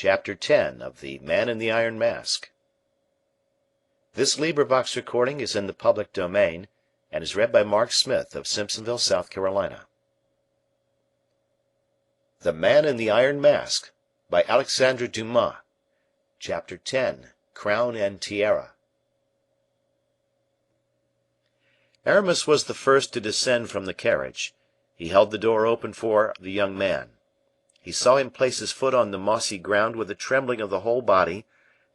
Chapter 10 of The Man in the Iron Mask. This recording is in the public domain and is read by Mark Smith of Simpsonville, South Carolina. The Man in the Iron Mask by Alexandre Dumas. Chapter 10 Crown and Tiara. Aramis was the first to descend from the carriage. He held the door open for the young man. He saw him place his foot on the mossy ground with a trembling of the whole body,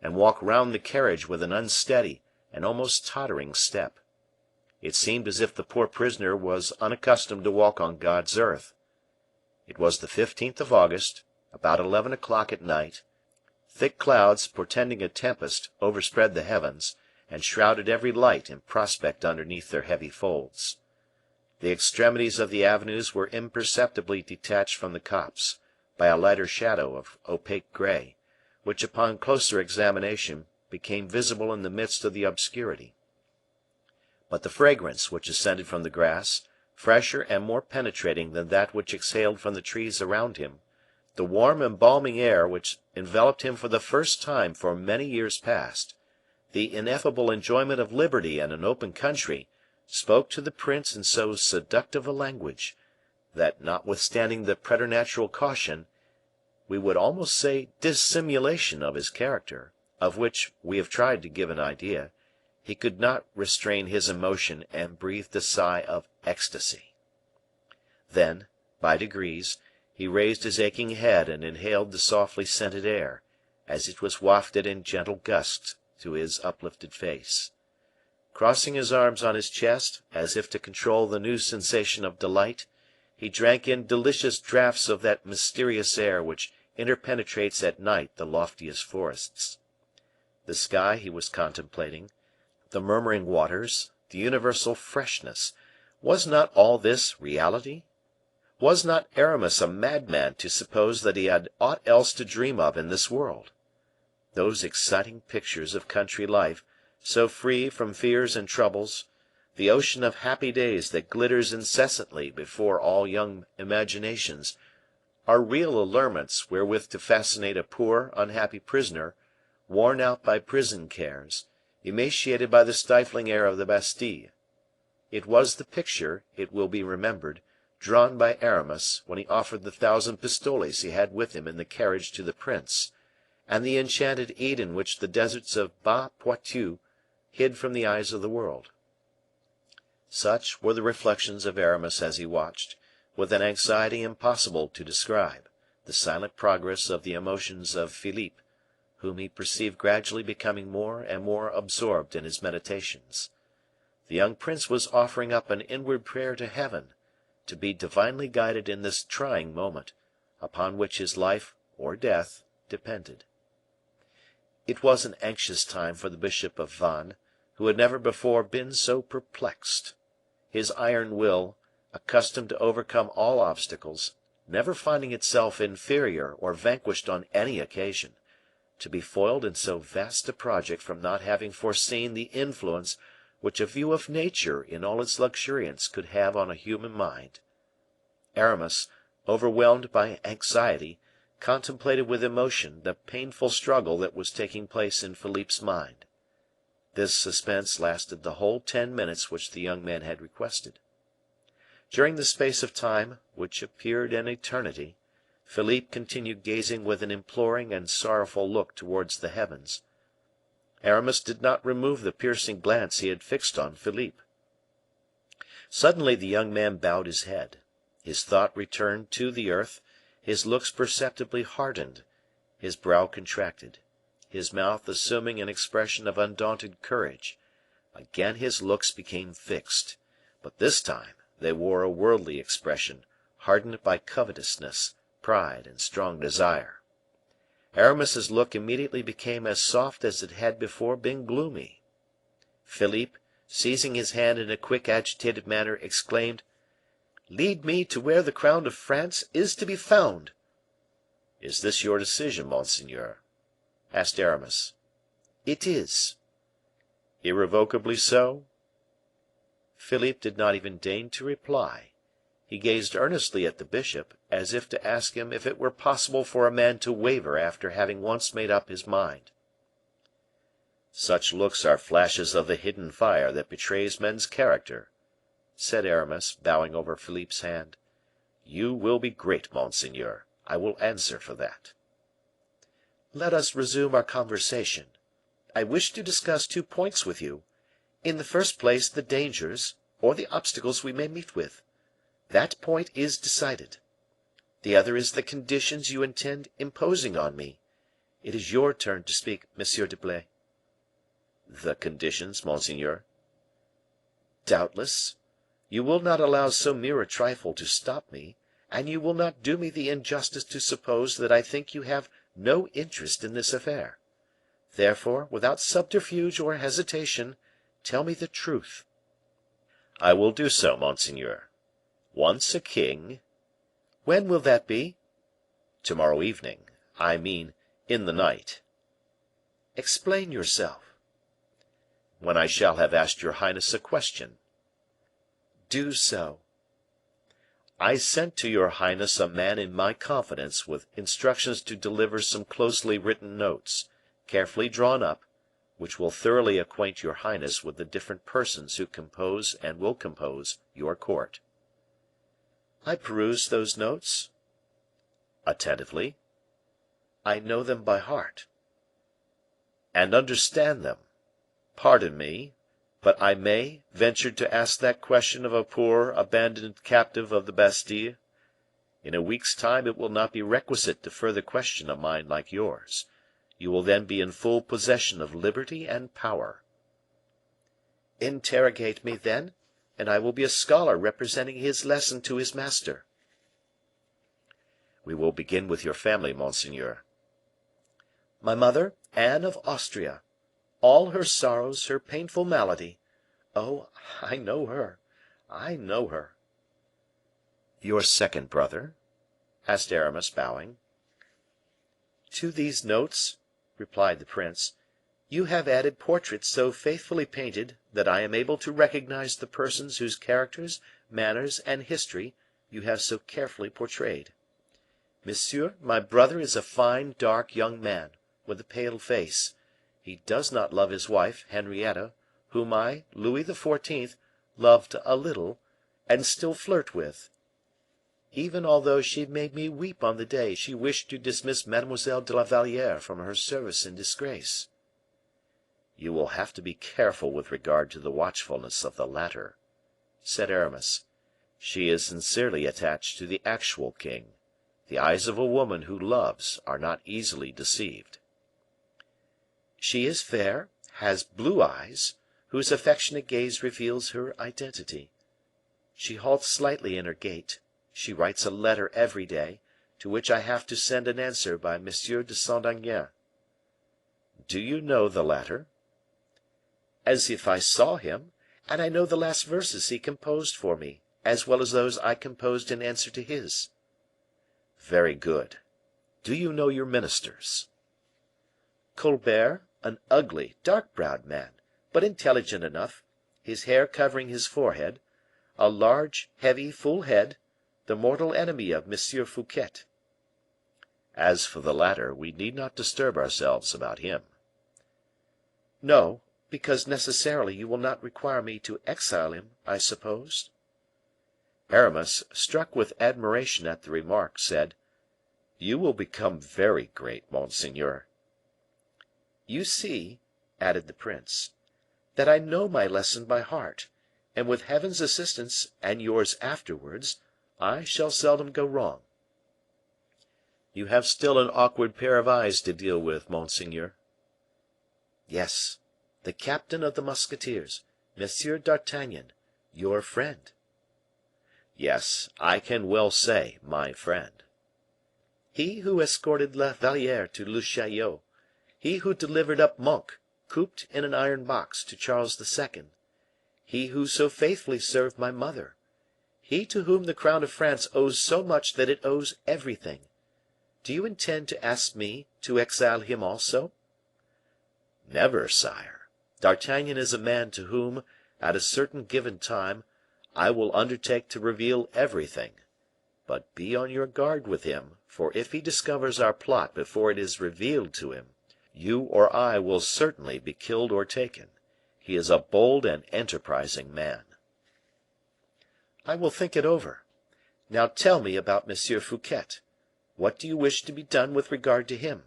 and walk round the carriage with an unsteady and almost tottering step. It seemed as if the poor prisoner was unaccustomed to walk on God's earth. It was the 15th of August, about 11 o'clock at night. Thick clouds, portending a tempest, overspread the heavens, and shrouded every light and prospect underneath their heavy folds. The extremities of the avenues were imperceptibly detached from the copse by a lighter shadow of opaque grey, which upon closer examination became visible in the midst of the obscurity. But the fragrance which ascended from the grass, fresher and more penetrating than that which exhaled from the trees around him, the warm embalming air which enveloped him for the first time for many years past, the ineffable enjoyment of liberty and an open country, spoke to the prince in so seductive a language, that, notwithstanding the preternatural caution, we would almost say dissimulation of his character, of which we have tried to give an idea, he could not restrain his emotion and breathed a sigh of ecstasy. Then, by degrees, he raised his aching head and inhaled the softly scented air, as it was wafted in gentle gusts to his uplifted face. Crossing his arms on his chest, as if to control the new sensation of delight, he drank in delicious draughts of that mysterious air which interpenetrates at night the loftiest forests. The sky he was contemplating, the murmuring waters, the universal freshness, was not all this reality? Was not Aramis a madman to suppose that he had aught else to dream of in this world? Those exciting pictures of country life, so free from fears and troubles, the ocean of happy days that glitters incessantly before all young imaginations, are real allurements wherewith to fascinate a poor, unhappy prisoner, worn out by prison cares, emaciated by the stifling air of the Bastille. It was the picture, it will be remembered, drawn by Aramis when he offered the 1,000 pistoles he had with him in the carriage to the prince, and the enchanted Eden which the deserts of Bas Poitou hid from the eyes of the world. Such were the reflections of Aramis as he watched, with an anxiety impossible to describe, the silent progress of the emotions of Philippe, whom he perceived gradually becoming more and more absorbed in his meditations. The young prince was offering up an inward prayer to heaven, to be divinely guided in this trying moment, upon which his life or death depended. It was an anxious time for the Bishop of Vannes, who had never before been so perplexed. His iron will, accustomed to overcome all obstacles, never finding itself inferior or vanquished on any occasion, to be foiled in so vast a project from not having foreseen the influence which a view of nature in all its luxuriance could have on a human mind. Aramis, overwhelmed by anxiety, contemplated with emotion the painful struggle that was taking place in Philippe's mind. This suspense lasted the whole 10 minutes which the young man had requested. During the space of time, which appeared an eternity, Philippe continued gazing with an imploring and sorrowful look towards the heavens. Aramis did not remove the piercing glance he had fixed on Philippe. Suddenly the young man bowed his head. His thought returned to the earth, his looks perceptibly hardened, his brow contracted, his mouth assuming an expression of undaunted courage. Again his looks became fixed, but this time they wore a worldly expression, hardened by covetousness, pride, and strong desire. Aramis's look immediately became as soft as it had before been gloomy. Philippe, seizing his hand in a quick agitated manner, exclaimed, "Lead me to where the crown of France is to be found." "Is this your decision, monseigneur?" asked Aramis. "It is." "Irrevocably so?" Philippe did not even deign to reply. He gazed earnestly at the bishop, as if to ask him if it were possible for a man to waver after having once made up his mind. "Such looks are flashes of the hidden fire that betrays men's character," said Aramis, bowing over Philippe's hand. "You will be great, monseigneur, I will answer for that." "Let us resume our conversation. I wish to discuss two points with you. In the first place, the dangers, or the obstacles we may meet with. That point is decided. The other is the conditions you intend imposing on me. It is your turn to speak, Monsieur d'Herblay." "The conditions, monseigneur?" "Doubtless. You will not allow so mere a trifle to stop me, and you will not do me the injustice to suppose that I think you have no interest in this affair. Therefore, without subterfuge or hesitation, tell me the truth." "I will do so, monseigneur. Once a king—" "When will that be?" "Tomorrow evening; I mean, in the night." "Explain yourself." "When I shall have asked your highness a question." "Do so." "I sent to your highness a man in my confidence with instructions to deliver some closely written notes, carefully drawn up, which will thoroughly acquaint your highness with the different persons who compose and will compose your court." "I perused those notes." "Attentively." "I know them by heart." "And understand them. Pardon me, but I may venture to ask that question of a poor, abandoned captive of the Bastile? In a week's time it will not be requisite to further question a mind like yours. You will then be in full possession of liberty and power." "Interrogate me, then, and I will be a scholar representing his lesson to his master." "We will begin with your family, monseigneur." "My mother, Anne of Austria. All her sorrows, her painful malady. Oh, I know her, I know her." "Your second brother?" asked Aramis, bowing. "To these notes," replied the prince, "you have added portraits so faithfully painted that I am able to recognize the persons whose characters, manners, and history you have so carefully portrayed. Monsieur, my brother is a fine, dark young man, with a pale face. He does not love his wife, Henrietta, whom I, Louis XIV., loved a little, and still flirt with, even although she made me weep on the day she wished to dismiss Mademoiselle de la Valliere from her service in disgrace." "You will have to be careful with regard to the watchfulness of the latter," said Aramis. "She is sincerely attached to the actual king. The eyes of a woman who loves are not easily deceived." "She is fair, has blue eyes, whose affectionate gaze reveals her identity. She halts slightly in her gait. She writes a letter every day, to which I have to send an answer by M. de Saint Aignan." "Do you know the latter?" "As if I saw him, and I know the last verses he composed for me, as well as those I composed in answer to his." "Very good. Do you know your ministers?" "Colbert, an ugly, dark browed man, but intelligent enough, his hair covering his forehead, a large, heavy, full head, the mortal enemy of M. Fouquet." "As for the latter, we need not disturb ourselves about him." "No, because necessarily you will not require me to exile him, I suppose?" Aramis, struck with admiration at the remark, said, "You will become very great, monseigneur." "You see," added the prince, "that I know my lesson by heart, and with Heaven's assistance, and yours afterwards, I shall seldom go wrong." "You have still an awkward pair of eyes to deal with, monseigneur." "Yes, the captain of the musketeers, Monsieur d'Artagnan, your friend." "Yes, I can well say my friend." "He who escorted La Valliere to Le Chaillot, he who delivered up Monk, cooped in an iron box, to Charles II., he who so faithfully served my mother, he to whom the crown of France owes so much that it owes everything. Do you intend to ask me to exile him also?" "Never, sire. D'Artagnan is a man to whom, at a certain given time, I will undertake to reveal everything. But be on your guard with him, for if he discovers our plot before it is revealed to him, you or I will certainly be killed or taken. He is a bold and enterprising man." "I will think it over. Now tell me about M. Fouquet. What do you wish to be done with regard to him?"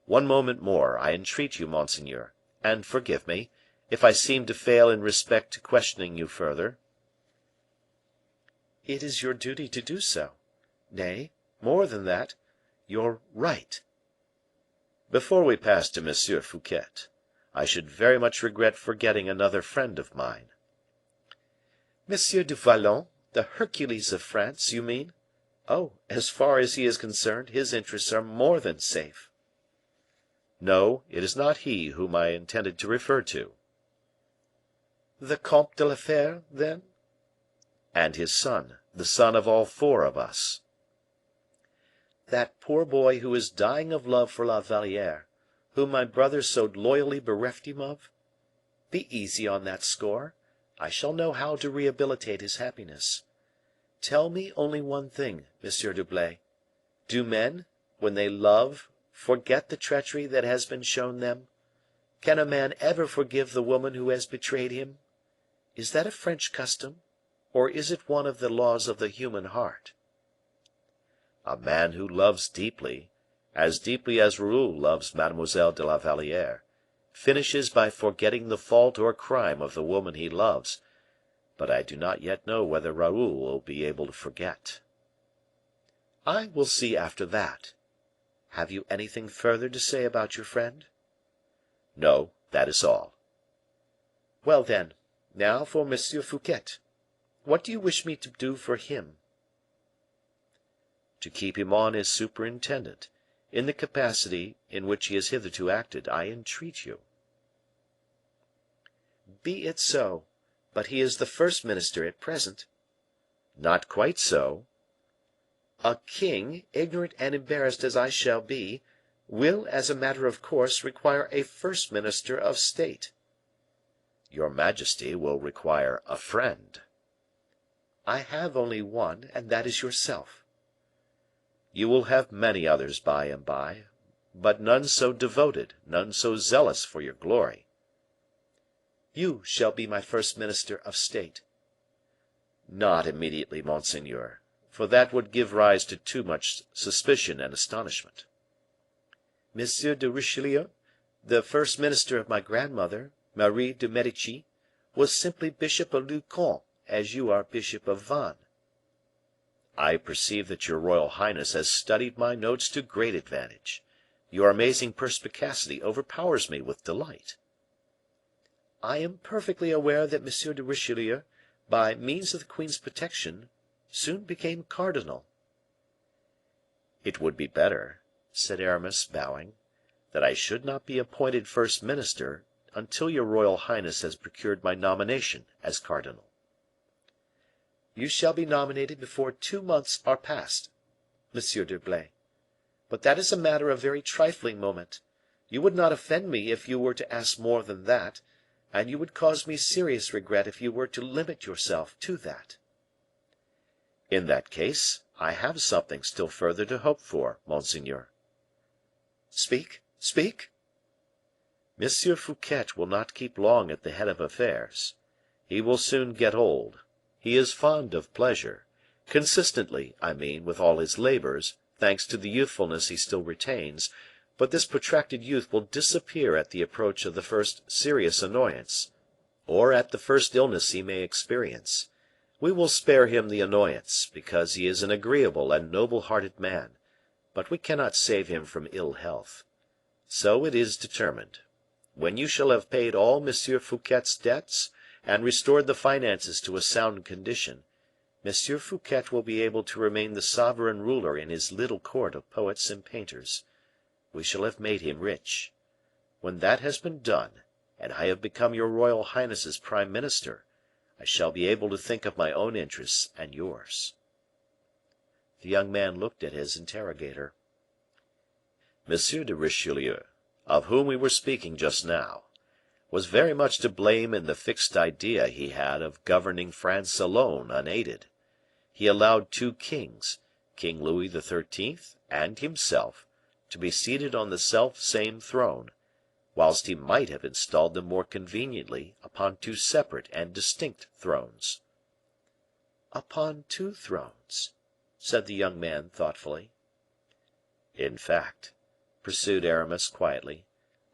"One moment more, I entreat you, monseigneur, and forgive me, if I seem to fail in respect to questioning you further." "It is your duty to do so. Nay, more than that, your right." "Before we pass to M. Fouquet, I should very much regret forgetting another friend of mine." "M. du Vallon, the Hercules of France, you mean? Oh, as far as he is concerned, his interests are more than safe." "No, it is not he whom I intended to refer to." "The Comte de la Fere, then?" "And his son, the son of all four of us." "That poor boy who is dying of love for La Valliere, whom my brother so loyally bereft him of? Be easy on that score. I shall know how to rehabilitate his happiness. Tell me only one thing, Monsieur d'Herblay. Do men, when they love, forget the treachery that has been shown them? Can a man ever forgive the woman who has betrayed him? Is that a French custom, or is it one of the laws of the human heart?" "A man who loves deeply, as deeply as Raoul loves Mademoiselle de la Valliere, finishes by forgetting the fault or crime of the woman he loves, but I do not yet know whether Raoul will be able to forget." "I will see after that. Have you anything further to say about your friend?" "No, that is all." "Well, then, now for M. Fouquet. What do you wish me to do for him?" "To keep him on as superintendent, in the capacity in which he has hitherto acted, I entreat you." "Be it so; but he is the first minister at present." "Not quite so." "A king, ignorant and embarrassed as I shall be, will, as a matter of course, require a first minister of state." "Your majesty will require a friend." "I have only one, and that is yourself." "You will have many others by and by, but none so devoted, none so zealous for your glory." "You shall be my first minister of state." "Not immediately, monseigneur, for that would give rise to too much suspicion and astonishment." "M. de Richelieu, the first minister of my grandmother, Marie de Medici, was simply bishop of Lucon, as you are bishop of Vannes." "I perceive that your royal highness has studied my notes to great advantage. Your amazing perspicacity overpowers me with delight." "I am perfectly aware that M. de Richelieu, by means of the queen's protection, soon became cardinal." "It would be better," said Aramis, bowing, "that I should not be appointed first minister until your royal highness has procured my nomination as cardinal." "You shall be nominated before 2 months are past, Monsieur d'Herblay. But that is a matter of very trifling moment. You would not offend me if you were to ask more than that, and you would cause me serious regret if you were to limit yourself to that." "In that case, I have something still further to hope for, monseigneur." "Speak, speak." "M. Fouquet will not keep long at the head of affairs. He will soon get old. He is fond of pleasure, consistently, I mean, with all his labors, thanks to the youthfulness he still retains, but this protracted youth will disappear at the approach of the first serious annoyance, or at the first illness he may experience. We will spare him the annoyance, because he is an agreeable and noble hearted man, but we cannot save him from ill health. So it is determined. When you shall have paid all M. Fouquet's debts, and restored the finances to a sound condition, M. Fouquet will be able to remain the sovereign ruler in his little court of poets and painters. We shall have made him rich. When that has been done, and I have become your royal highness's prime minister, I shall be able to think of my own interests and yours." The young man looked at his interrogator. "M. de Richelieu, of whom we were speaking just now, was very much to blame in the fixed idea he had of governing France alone, unaided. He allowed two kings, King Louis XIII. And himself, to be seated on the self same throne, whilst he might have installed them more conveniently upon two separate and distinct thrones. "Upon two thrones," said the young man, thoughtfully. "In fact," pursued Aramis, quietly,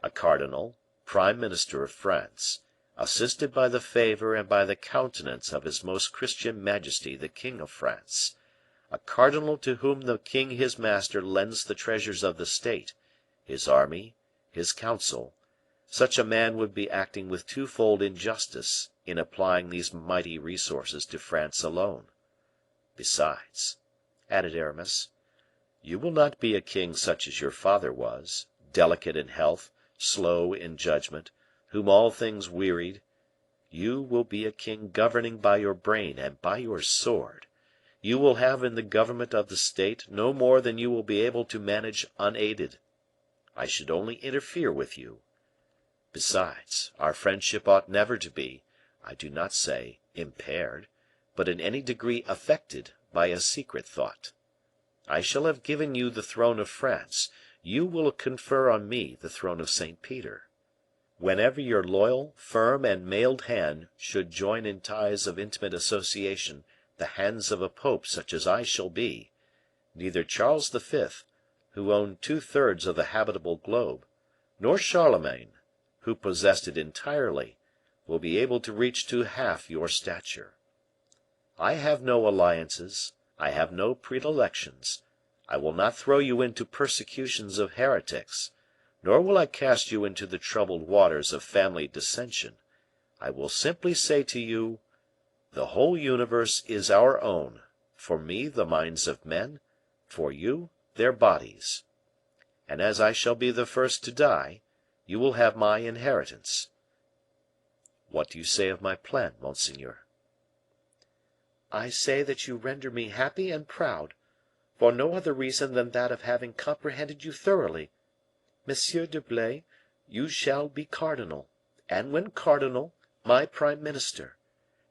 "a cardinal, prime minister of France, assisted by the favor and by the countenance of his most Christian majesty the king of France, a cardinal to whom the king his master lends the treasures of the state, his army, his council, such a man would be acting with twofold injustice in applying these mighty resources to France alone. Besides," added Aramis, "you will not be a king such as your father was, delicate in health, slow in judgment, whom all things wearied. You will be a king governing by your brain and by your sword. You will have in the government of the state no more than you will be able to manage unaided. I should only interfere with you. Besides, our friendship ought never to be, I do not say impaired, but in any degree affected by a secret thought. I shall have given you the throne of France, you will confer on me the throne of St. Peter. Whenever your loyal, firm, and mailed hand should join in ties of intimate association the hands of a pope such as I shall be, neither Charles V., who owned 2/3 of the habitable globe, nor Charlemagne, who possessed it entirely, will be able to reach to half your stature. I have no alliances, I have no predilections, I will not throw you into persecutions of heretics, nor will I cast you into the troubled waters of family dissension. I will simply say to you, the whole universe is our own, for me the minds of men, for you their bodies. And as I shall be the first to die, you will have my inheritance. What do you say of my plan, monseigneur?" "I say that you render me happy and proud, for no other reason than that of having comprehended you thoroughly. Monsieur d'Herblay, you shall be cardinal, and when cardinal, my prime minister,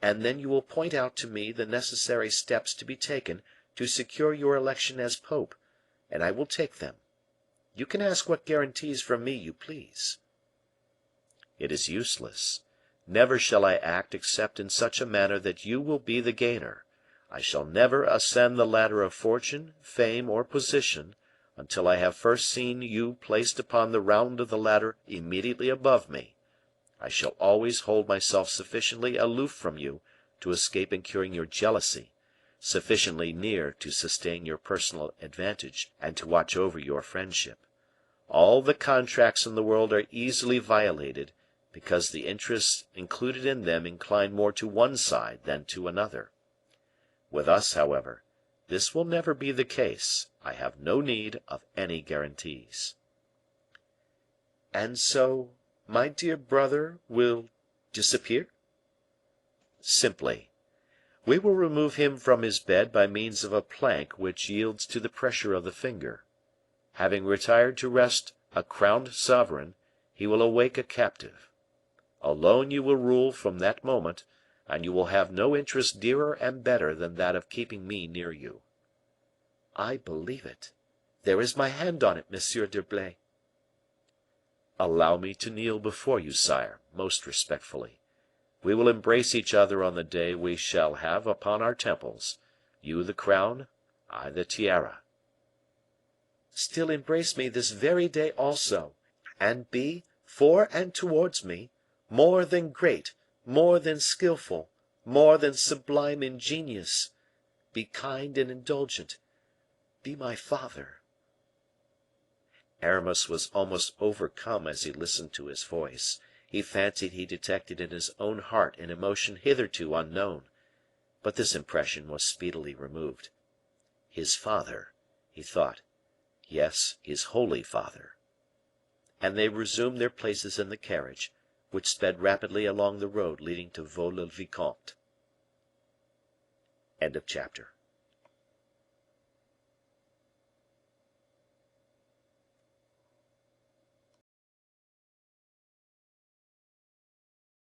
and then you will point out to me the necessary steps to be taken to secure your election as pope, and I will take them. You can ask what guarantees from me you please." "It is useless. Never shall I act except in such a manner that you will be the gainer. I shall never ascend the ladder of fortune, fame, or position, until I have first seen you placed upon the round of the ladder immediately above me. I shall always hold myself sufficiently aloof from you to escape incurring your jealousy, sufficiently near to sustain your personal advantage and to watch over your friendship. All the contracts in the world are easily violated, because the interests included in them incline more to one side than to another. With us, however, this will never be the case. I have no need of any guarantees." "And so, my dear brother will disappear?" "Simply. We will remove him from his bed by means of a plank which yields to the pressure of the finger. Having retired to rest a crowned sovereign, he will awake a captive. Alone you will rule from that moment, and you will have no interest dearer and better than that of keeping me near you." "I believe it. There is my hand on it, Monsieur d'Herblay." "Allow me to kneel before you, sire, most respectfully. We will embrace each other on the day we shall have upon our temples, you the crown, I the tiara." "Still embrace me this very day also, and be, for and towards me, more than great, more than skillful, more than sublime in genius. Be kind and indulgent. Be my father." Aramis was almost overcome as he listened to his voice. He fancied he detected in his own heart an emotion hitherto unknown, but this impression was speedily removed. His father, he thought, yes, his holy father. And they resumed their places in the carriage, which sped rapidly along the road leading to Vaux-le-Vicomte. End of chapter.